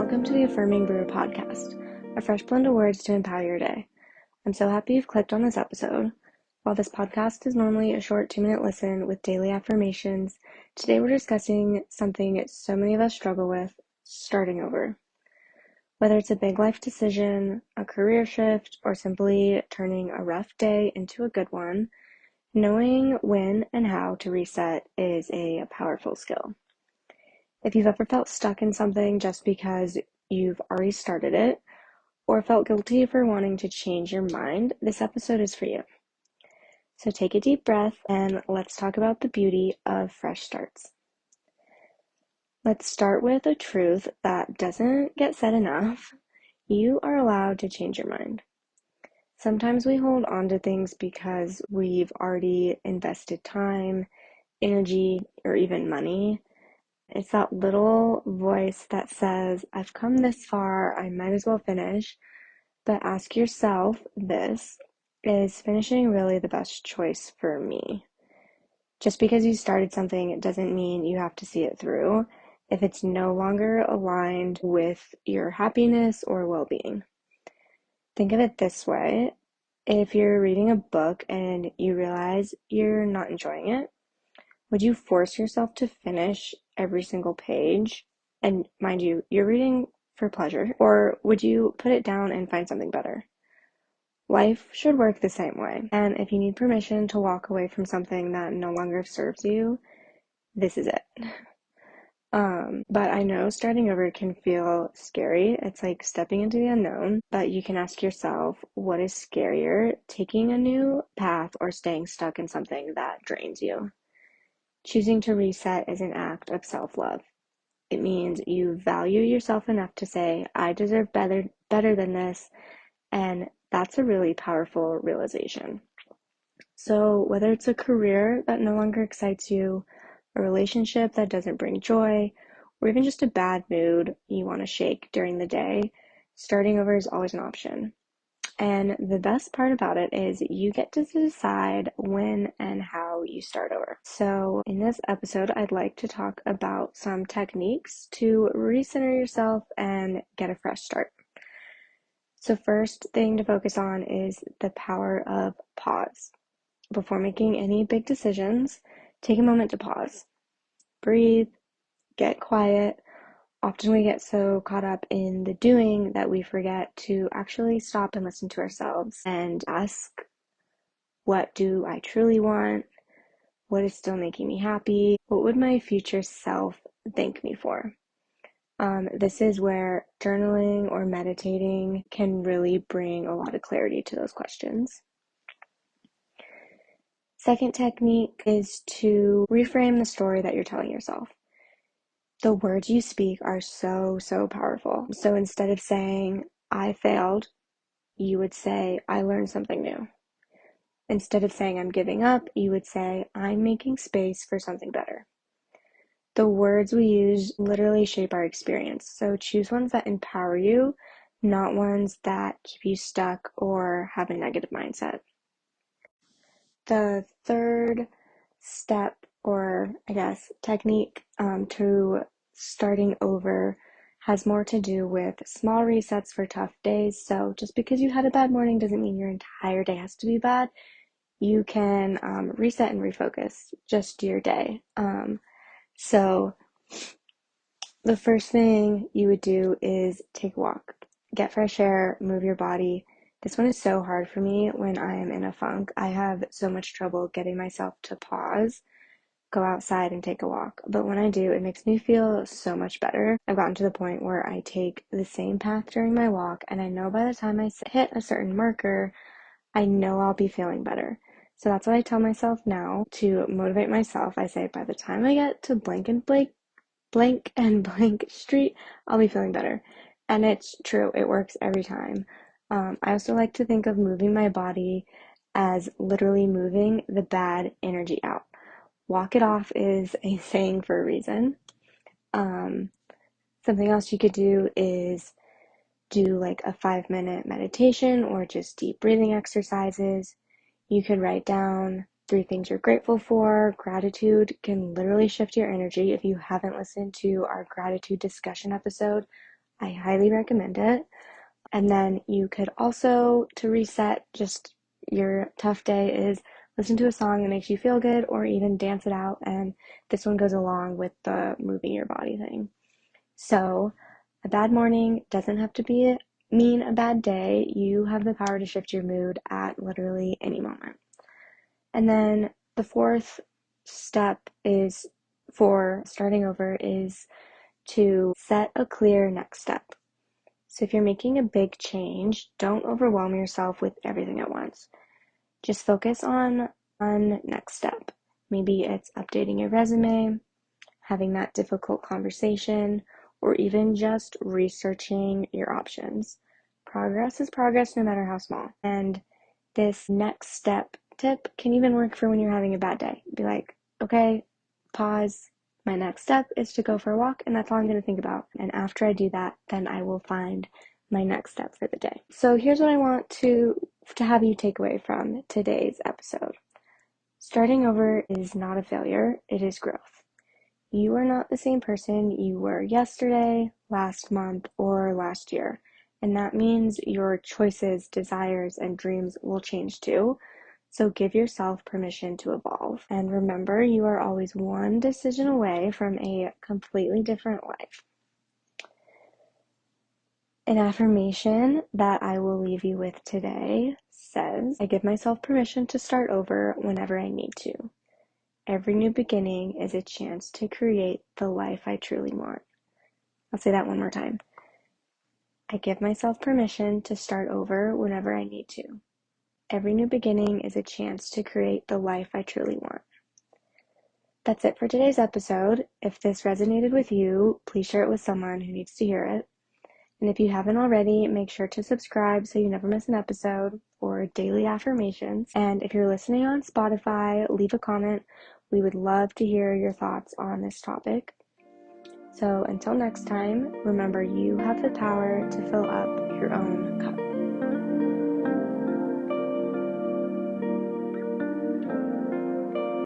welcome to the Affirming Brew podcast, a fresh blend of words to empower your day. I'm so happy you've clicked on this episode. While this podcast is normally a short 2-minute listen with daily affirmations, today we're discussing something so many of us struggle with, starting over. Whether it's a big life decision, a career shift, or simply turning a rough day into a good one, knowing when and how to reset is a powerful skill. If you've ever felt stuck in something just because you've already started it, or felt guilty for wanting to change your mind, this episode is for you. So take a deep breath and let's talk about the beauty of fresh starts. Let's start with a truth that doesn't get said enough. You are allowed to change your mind. Sometimes we hold on to things because we've already invested time, energy, or even money. It's that little voice that says, I've come this far, I might as well finish. But ask yourself this, is finishing really the best choice for me? Just because you started something, it doesn't mean you have to see it through if it's no longer aligned with your happiness or well-being. Think of it this way. If you're reading a book and you realize you're not enjoying it, would you force yourself to finish every single page? And mind you, you're reading for pleasure. Or would you put it down and find something better? Life should work the same way. And if you need permission to walk away from something that no longer serves you, this is it. But I know starting over can feel scary. It's like stepping into the unknown, but you can ask yourself, what is scarier, taking a new path or staying stuck in something that drains you? Choosing to reset is an act of self-love. It means you value yourself enough to say, I deserve better than this, and that's a really powerful realization. So whether it's a career that no longer excites you, a relationship that doesn't bring joy, or even just a bad mood you want to shake during the day, starting over is always an option. And the best part about it is you get to decide when and how you start over. So in this episode, I'd like to talk about some techniques to recenter yourself and get a fresh start. So first thing to focus on is the power of pause. Before making any big decisions, take a moment to pause. Breathe, get quiet. Often we get so caught up in the doing that we forget to actually stop and listen to ourselves and ask, what do I truly want? What is still making me happy? What would my future self thank me for? This is where journaling or meditating can really bring a lot of clarity to those questions. Second technique is to reframe the story that you're telling yourself. The words you speak are so powerful. So instead of saying, I failed, you would say, I learned something new. Instead of saying, I'm giving up, you would say, I'm making space for something better. The words we use literally shape our experience. So choose ones that empower you, not ones that keep you stuck or have a negative mindset. The third step, or I guess technique to starting over has more to do with small resets for tough days. So just because you had a bad morning doesn't mean your entire day has to be bad. You can reset and refocus just your day. So the first thing you would do is take a walk, get fresh air, move your body. This one is so hard for me when I am in a funk. I have so much trouble getting myself to pause, go outside and take a walk. But when I do, it makes me feel so much better. I've gotten to the point where I take the same path during my walk, and I know by the time I hit a certain marker, I know I'll be feeling better. So that's what I tell myself now to motivate myself. I say, by the time I get to blank and blank street, I'll be feeling better. And it's true, it works every time. I also like to think of moving my body as literally moving the bad energy out. Walk it off is a saying for a reason. Something else you could do is do like a 5-minute meditation or just deep breathing exercises. You could write down 3 things you're grateful for. Gratitude can literally shift your energy. If you haven't listened to our gratitude discussion episode, I highly recommend it. And then you could also, to reset just your tough day, is listen to a song that makes you feel good or even dance it out. And this one goes along with the moving your body thing. So a bad morning doesn't have to mean a bad day. You have the power to shift your mood at literally any moment. And then the fourth step is for starting over is to set a clear next step. So if you're making a big change, don't overwhelm yourself with everything at once. Just focus on next step. Maybe it's updating your resume, having that difficult conversation, or even just researching your options. Progress is progress no matter how small. And this next step tip can even work for when you're having a bad day. Be like, okay, pause. My next step is to go for a walk, and that's all I'm going to think about. And after I do that, then I will find my next step for the day. So here's what I want to have you take away from today's episode. Starting over is not a failure, it is growth. You are not the same person you were yesterday, last month, or last year. And that means your choices, desires, and dreams will change too. So give yourself permission to evolve. And remember, you are always one decision away from a completely different life. An affirmation that I will leave you with today says, I give myself permission to start over whenever I need to. Every new beginning is a chance to create the life I truly want. I'll say that one more time. I give myself permission to start over whenever I need to. Every new beginning is a chance to create the life I truly want. That's it for today's episode. If this resonated with you, please share it with someone who needs to hear it. And if you haven't already, make sure to subscribe so you never miss an episode or daily affirmations. And if you're listening on Spotify, leave a comment. We would love to hear your thoughts on this topic. So until next time, remember you have the power to fill up your own cup.